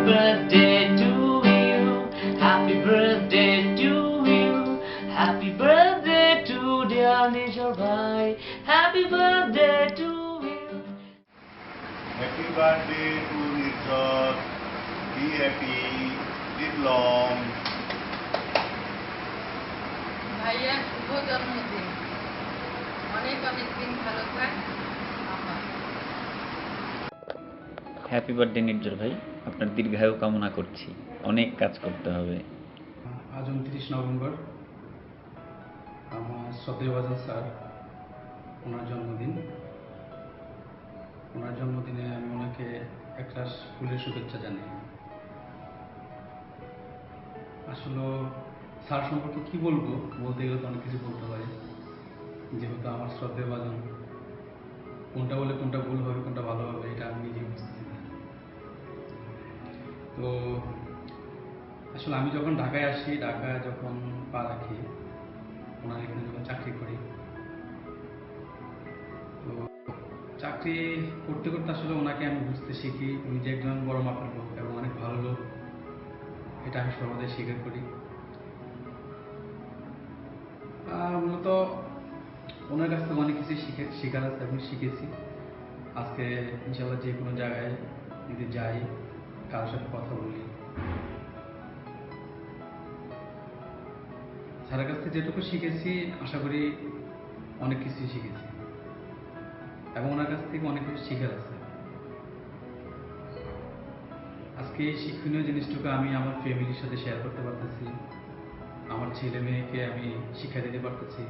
birthday to you. Happy birthday to you. Happy birthday to dear Nijor bhai. Happy birthday to you. Happy birthday to Nijor. Be happy, live long. ভাইয়া শুভ জন্মদিন, অনেক অনেক দিন ভালো থাক। Happy birthday নির্জর ভাই, আপনার দীর্ঘায়ু কামনা করছি, অনেক কাজ করতে হবে। আজ 29 নভেম্বর আমার শ্রদ্ধেয় বাজান স্যার, ওনার জন্মদিন। ওনার জন্মদিনে আমি ওনাকে একটা ফুলের শুভেচ্ছা জানাই। আসলে স্যার সম্পর্কে কি বলবো, বলতে গেলে তো অনেক কিছু বলতে পারি, যেহেতু আমার শ্রদ্ধেয় বাজান, কোনটা বলে কোনটা ভুল হবে কোনটা ভালো হবে এটা আমি নিজেই বুঝতেছি না। তো আসলে আমি যখন ঢাকায় আসি, ঢাকায় যখন পা রাখি, ওনার এখানে যখন চাকরি করি, তো চাকরি করতে করতে আসলে ওনাকে আমি বুঝতে শিখি উনি যে একজন বড় মাপের লোক এবং অনেক ভালো লোক, এটা আমি সর্বদাই স্বীকার করি। মূলত ওনার কাছ থেকে অনেক কিছু শেখার আছে এবং শিখেছি। আজকে ইনশাল্লাহ যে কোনো জায়গায় যদি যাই, কারোর সাথে কথা বলি, স্যারের কাছ থেকে যেটুকু শিখেছি আশা করি অনেক কিছুই শিখেছি এবং ওনার কাছ থেকে অনেক কিছু শিখার আছে। আজকে এই শিক্ষণীয় জিনিসটুকু আমি আমার ফ্যামিলির সাথে শেয়ার করতে পারতেছি, আমার ছেলে মেয়েকে আমি শিক্ষা দিতে পারতেছি।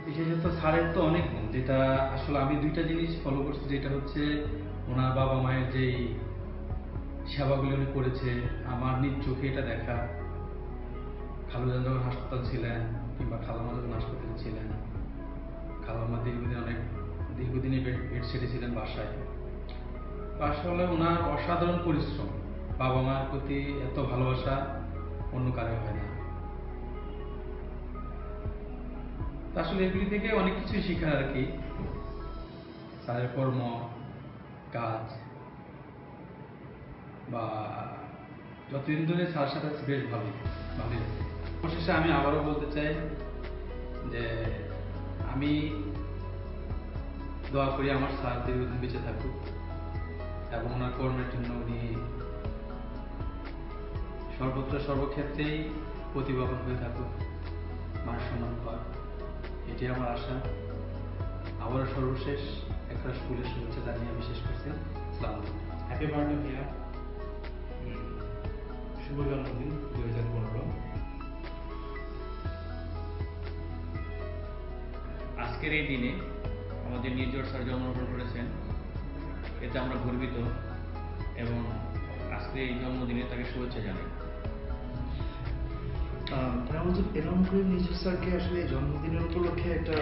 বিশেষত স্যারের তো অনেক গুণ, যেটা আসলে আমি দুইটা জিনিস ফলো করছি, যেটা হচ্ছে ওনার বাবা মায়ের যেই সেবাগুলি উনি করেছে, আমার নিজ চোখে এটা দেখা। খালুজান যখন হাসপাতাল ছিলেন কিংবা খালামা যখন হাসপাতালে ছিলেন, খালামা দীর্ঘদিনে বেড সেটে ছিলেন বাসায়। আসলে ওনার অসাধারণ পরিশ্রম, বাবা মায়ের প্রতি এত ভালোবাসা অন্য কারো হয় না। আসলে এগুলি থেকে অনেক কিছু শেখার আর কি, স্যারের কর্ম কাজ বা যতদিন ধরে স্যারের সাথে আছে বেশ ভালোই আছে। অবশেষে আমি আবারও বলতে চাই যে আমি দোয়া করি আমার স্যার দীর্ঘদিন বেঁচে থাকুক এবং ওনার কর্মের জন্য উনি সর্বত্র সর্বক্ষেত্রেই প্রতিভাবান হয়ে থাকুক, মান সম্মান পাক, এটি আমার আশা। আবারও সর্বশেষ একটা স্কুলের শুভেচ্ছা জানিয়ে আমি শেষ করছি। আসসালামু আলাইকুম। হ্যাপি বার্থডে ভাইয়া, শুভ জন্মদিন 2015। আজকের এই দিনে আমাদের নির্জর স্যার জন্মগ্রহণ করেছেন, এতে আমরা গর্বিত এবং আজকে এই জন্মদিনে তাকে শুভেচ্ছা জানাই। এরকম করে নির্জর স্যারকে আসলে জন্মদিনের উপলক্ষে একটা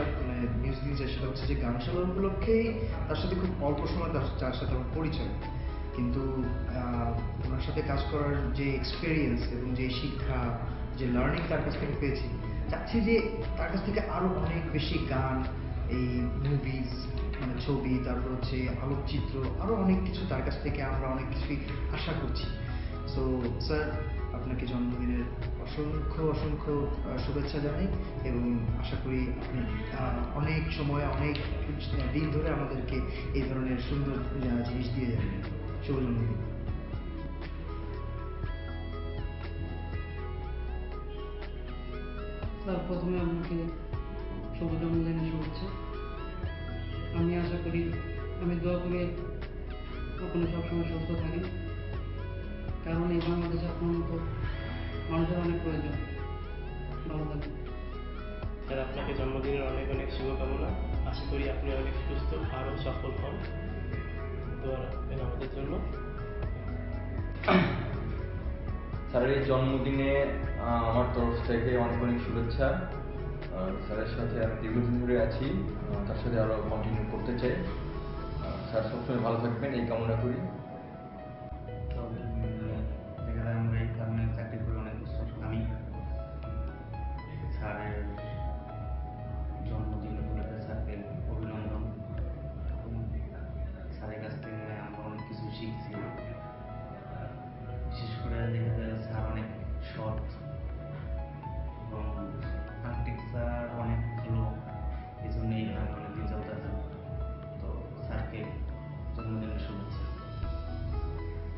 নিউজ দিয়েছে, সেটা হচ্ছে যে গানশালা উপলক্ষেই তার সাথে খুব অল্প সময় তার সাথে আমার পরিচয়, কিন্তু ওনার সাথে কাজ করার যে এক্সপিরিয়েন্স এবং যে শিক্ষা, যে লার্নিং তার কাছ থেকে পেয়েছি, চাচ্ছি যে তার কাছ থেকে আরও অনেক বেশি গান, এই মুভিজ মানে ছবি, তারপর হচ্ছে আলোকচিত্র, আরও অনেক কিছু তার কাছ থেকে আমরা অনেক কিছুই আশা করছি। সো স্যার, আপনাকে জন্মদিনের অসংখ্য অসংখ্য শুভেচ্ছা জানাই এবং আশা করি আপনি অনেক সময় অনেক দিন ধরে আমাদেরকে এই ধরনের সুন্দর জিনিস দিয়ে যাবেন। শুভ জন্মদিন। স্যার, প্রথমে আপনাকে শুভ জন্মদিনের শুভেচ্ছা। আমি আশা করি, আমি দোয়া করি আপনি সবসময় সুস্থ থাকেন, কারণ এই বাংলাদেশে আপনার মতো মানুষের অনেক প্রয়োজন। ভালো থাকবেন স্যার, আপনাকে জন্মদিনের অনেক অনেক শুভকামনা। আশা করি আপনি অনেক সুস্থ আরও সফল হন। দোয়া রাখবেন আমাদের জন্য। স্যারের এই জন্মদিনে আমার তরফ থেকে অনেক অনেক শুভেচ্ছা। স্যারের সাথে আমি দীর্ঘদিন ধরে আছি, তার সাথে আরও কন্টিনিউ করতে চাই। স্যার সবসময় ভালো থাকবেন এই কামনা করি। যেখানে আমরা এই কারণে চাকরি করে অনেক বছর, আমি স্যারের জন্মদিন উপলক্ষে স্যারকে অভিনন্দন, স্যারের কাছ থেকে আমরা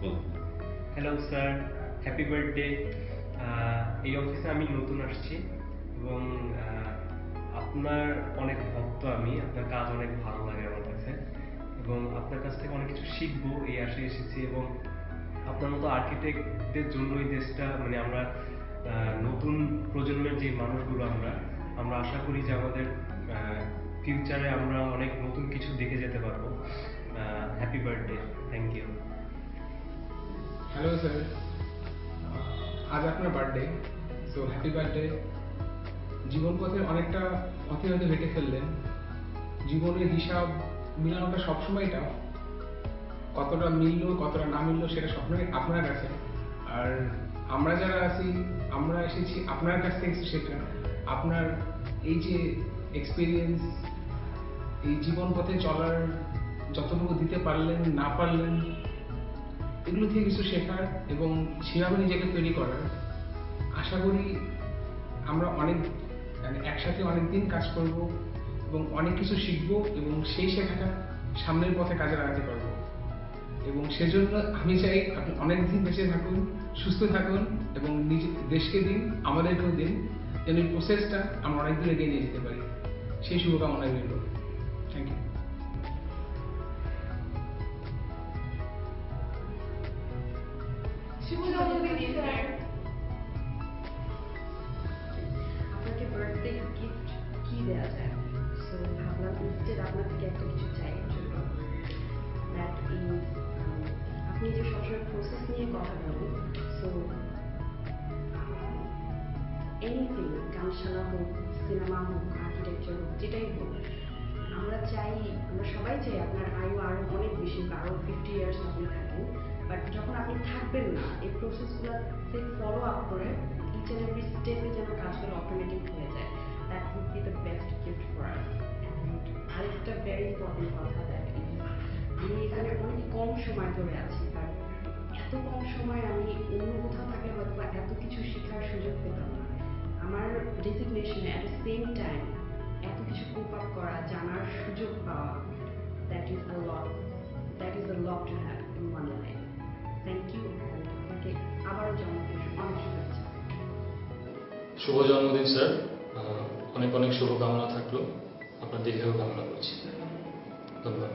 বলুন। Hello sir, happy birthday. এই অফিসে আমি নতুন আসছি এবং আপনার অনেক ভক্ত আমি, আপনার কাজ অনেক ভালো লাগে আমার কাছে এবং আপনার কাছ থেকে অনেক কিছু শিখবো এই আশায় এসেছি এবং আপনার মতো আর্কিটেক্টদের জন্য এই দেশটা মানে আমরা নতুন প্রজন্মের যে মানুষগুলো আমরা আশা করি যে আমাদের ফিউচারে আমরা অনেক নতুন কিছু দেখে যেতে পারবো। Happy birthday, thank you. Hello sir, আজ আপনার বার্থডে, সো হ্যাপি বার্থডে। জীবন পথে অনেকটা পথে হয়তো হেঁটে ফেললেন, জীবনের হিসাব মিলানোটা সবসময় টাফ, কতটা মিললো কতটা না মিললো সেটা সবসময় আপনার কাছে। আর আমরা যারা আছি আমরা এসেছি আপনার কাছ থেকে শেখা, আপনার এই যে এক্সপিরিয়েন্স, এই জীবন পথে চলার যতটুকু দিতে পারলেন না পারলেন এগুলো থেকে কিছু শেখার এবং সেভাবে নিজেকে তৈরি করার। আশা করি আমরা অনেক একসাথে অনেক দিন কাজ করব এবং অনেক কিছু শিখব এবং সেই শেখাটা সামনের পথে কাজে লাগাতে পারবো। এবং সেজন্য আমি চাই আপনি অনেক দিন বেঁচে থাকুন, সুস্থ থাকুন এবং নিজের দেশকে দিন, আমাদেরকেও দিন, যেন এই প্রসেসটা আমরা অনেক দূর এগিয়ে নিয়ে যেতে পারি। সেই শুভকামনা রইল। Thank you. আপনাকে বার্থডে গিফট কি দেওয়া যায়? সো ভাবলাম ইনস্টেড আপনার থেকে একটা কিছু চাই এর জন্য। দ্যাট ইজ আপনি যে সবসময় প্রসেস নিয়ে কথা বলেন, সো এনিথিং, গানশালা হোক, সিনেমা হোক, আর্কিটেকচার হোক, যেটাই হোক, আমরা সবাই চাই আপনার আয়ু আরো অনেক বেশি, আরো 50 ইয়ার্স আপনি থাকেন। বাট যখন আপনি থাকবেন না, এই প্রসেসগুলোতে ফলো আপ করে ইচ অ্যান্ড এভরি স্টেপে যেন কাজগুলো অটোমেটিক হয়ে যায়, that would be the best gift for us. And আরেকটা ভেরি ইম্পর্টেন্ট কথা, দ্যাট ইজ আমি এখানে অনেক কম সময় ধরে আছি, বাট এত কম সময় আমি অন্য কোথাও থাকলে হয়তো বা এত কিছু শেখার সুযোগ পেতাম না। আমার রেজিগনেশনে অ্যাট দ্য সেম টাইম এত কিছু কোপ আপ করা, জানার সুযোগ পাওয়া, that is a lot to have in one life. Thank you, and আপনাকে আবারও জন্মদিনের অনেক শুভেচ্ছা। শুভ জন্মদিন স্যার, অনেক অনেক শুভকামনা থাকলো, আপনার দীর্ঘায়ু কামনা করছি। ধন্যবাদ।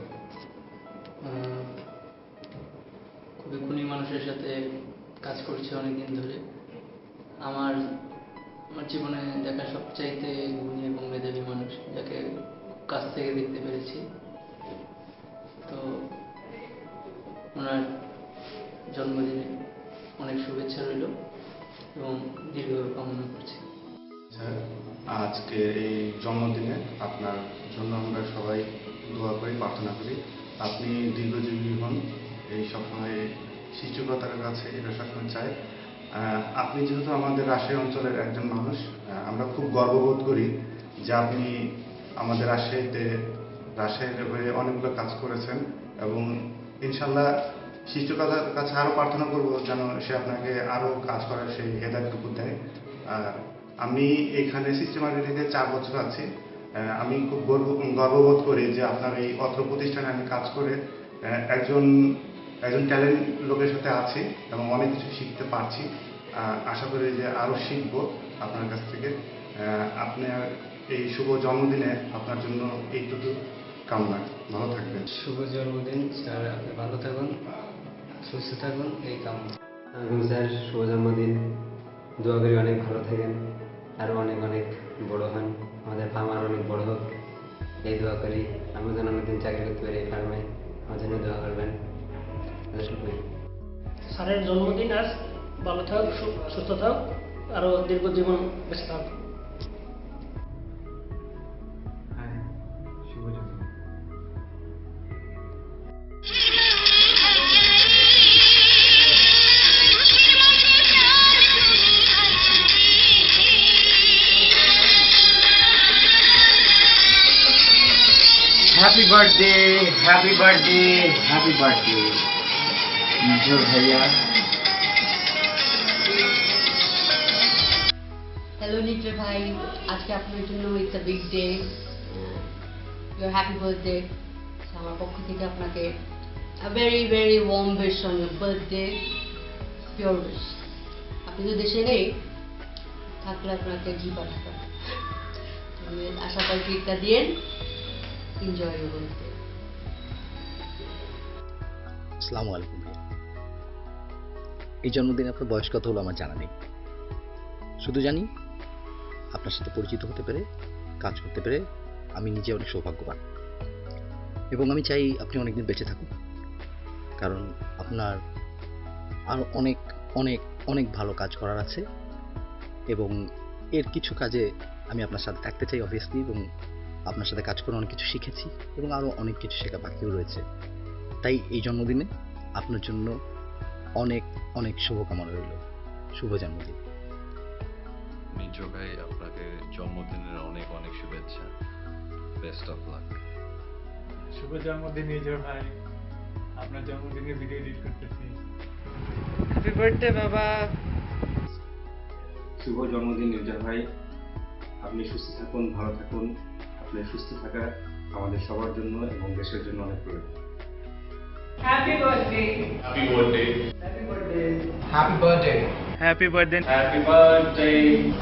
খুবই গুণী মানুষের সাথে কাজ করছি অনেকদিন ধরে। আমার জীবনে দেখা সবচাইতে গুণী এবং মেধাবী মানুষ, যাকে কাছ থেকে দেখতে পেরেছি। তো ওনার জন্মদিনে অনেক শুভেচ্ছা রইল এবং দীর্ঘ কামনা করছি। স্যার, আজকে এই জন্মদিনে আপনার জন্য আমরা সবাই দোয়া করি, প্রার্থনা করি আপনি দীর্ঘজীবী হন, এই সবসময় সৃষ্টিকর্তার কাছে এটা সবসময় চাই। আপনি যেহেতু আমাদের রাজশাহী অঞ্চলের একজন মানুষ, আমরা খুব গর্ববোধ করি যে আপনি আমাদের রাজশাহীর হয়ে অনেকগুলো কাজ করেছেন এবং ইনশাল্লাহ সৃষ্টিকর্তার কাছে আরও প্রার্থনা করব যেন সে আপনাকে আরও কাজ করার সেই হেদায়েতটুকু দেয়। আমি এখানে সিস্টেম আর্কিটেক্টে 4 বছর আছি। আমি খুব গর্ববোধ করি যে আপনার এই অত্র প্রতিষ্ঠানে আমি কাজ করে একজন ট্যালেন্ট লোকের সাথে আছি এবং অনেক কিছু শিখতে পারছি। আশা করি যে আরও শিখব আপনার কাছ থেকে। আপনার এই শুভ জন্মদিনে আপনার জন্য এইটুকু কামনা। ভালো থাকবেন। শুভ জন্মদিন স্যার, আপনি ভালো থাকুন, সুস্থ থাকুন, এই কামনা। স্যার, শুভ জন্মদিন। দোয়া করি অনেক ভালো থাকেন, আরও অনেক অনেক বড় হন, আমাদের ফার্ম আরও অনেক বড় হোক, এই দোয়া করি। আমি যেন অনেকদিন চাকরি করতে পারি এই ফার্মে, আমার জন্য দোয়া করবেন। স্যারের জন্মদিন আজ, ভালো থাক, সুস্থ থাক, আরও দীর্ঘ জীবন বেঁচে থাক। শুভ জন্মদিন। Happy birthday, happy birthday, happy birthday निजोर भैया। হ্যালো নিচে ভাই, আজকে আপনার জন্য it's a big day, your happy birthday. আমার পক্ষ থেকে আপনাকে A very very warm wish on your birthday, pure wish. আপনি তো দেশে নেই, থাকলে আপনাকে ঘি পাঠাতাম। আশা করি কেকটা দিয়েন, এনজয় ইউর বার্থডে। আসসালামু আলাইকুম ভাইয়া। এই জন্মদিনে আপনার বয়স কত হলো আমার জানা নেই, শুধু জানি আপনার সাথে পরিচিত হতে পেরে, কাজ করতে পেরে আমি নিজে অনেক সৌভাগ্যবান, এবং আমি চাই আপনি অনেকদিন বেঁচে থাকুন, কারণ আপনার আরও অনেক অনেক অনেক ভালো কাজ করার আছে, এবং এর কিছু কাজে আমি আপনার সাথে থাকতে চাই অবভিয়াসলি, এবং আপনার সাথে কাজ করে অনেক কিছু শিখেছি এবং আরও অনেক কিছু শেখা বাকিও রয়েছে। তাই এই জন্মদিনে আপনার জন্য অনেক অনেক শুভকামনা রইল। শুভ জন্মদিন। নিজো ভাই, আপনাকে জন্মদিনের অনেক অনেক শুভেচ্ছা। Best of luck. শুভ জন্মদিন নিজো ভাই, আপনার জন্মদিনে ভিডিও এডিট করতেছি। হ্যাপি বার্থডে বাবা। শুভ জন্মদিন নিজো ভাই, আপনি সুস্থ থাকুন, ভালো থাকুন। আপনি সুস্থ থাকা আমাদের সবার জন্য এবং দেশের জন্য অনেক প্রয়োজন। Happy birthday. Happy birthday. Happy birthday. Happy birthday. Happy birthday.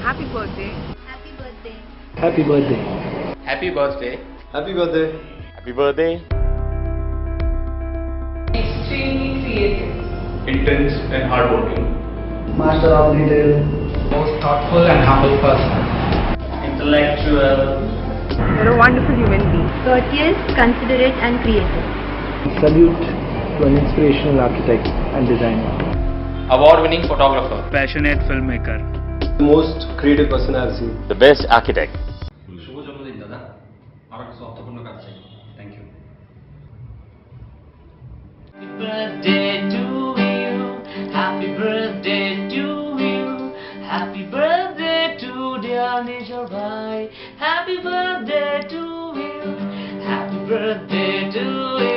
Happy birthday. Happy birthday. Happy birthday. Happy birthday. Happy birthday. Happy birthday. Happy birthday. Extremely creative. Intense and hardworking. Master of detail. Most thoughtful and humble person. Intellectual. You're a wonderful human being. Courteous, considerate and creative. Salute to an inspirational architect and designer. Award-winning photographer. Passionate filmmaker. The most creative person I've seen. The best architect. শুভ জন্মদিন দাদা, আরো কিছু অর্থপূর্ণ কাজ চাই। Thank you. Happy birthday to you. Happy birthday to you. Happy birthday to dear Nijo bhai. Happy birthday to you. Happy birthday to you.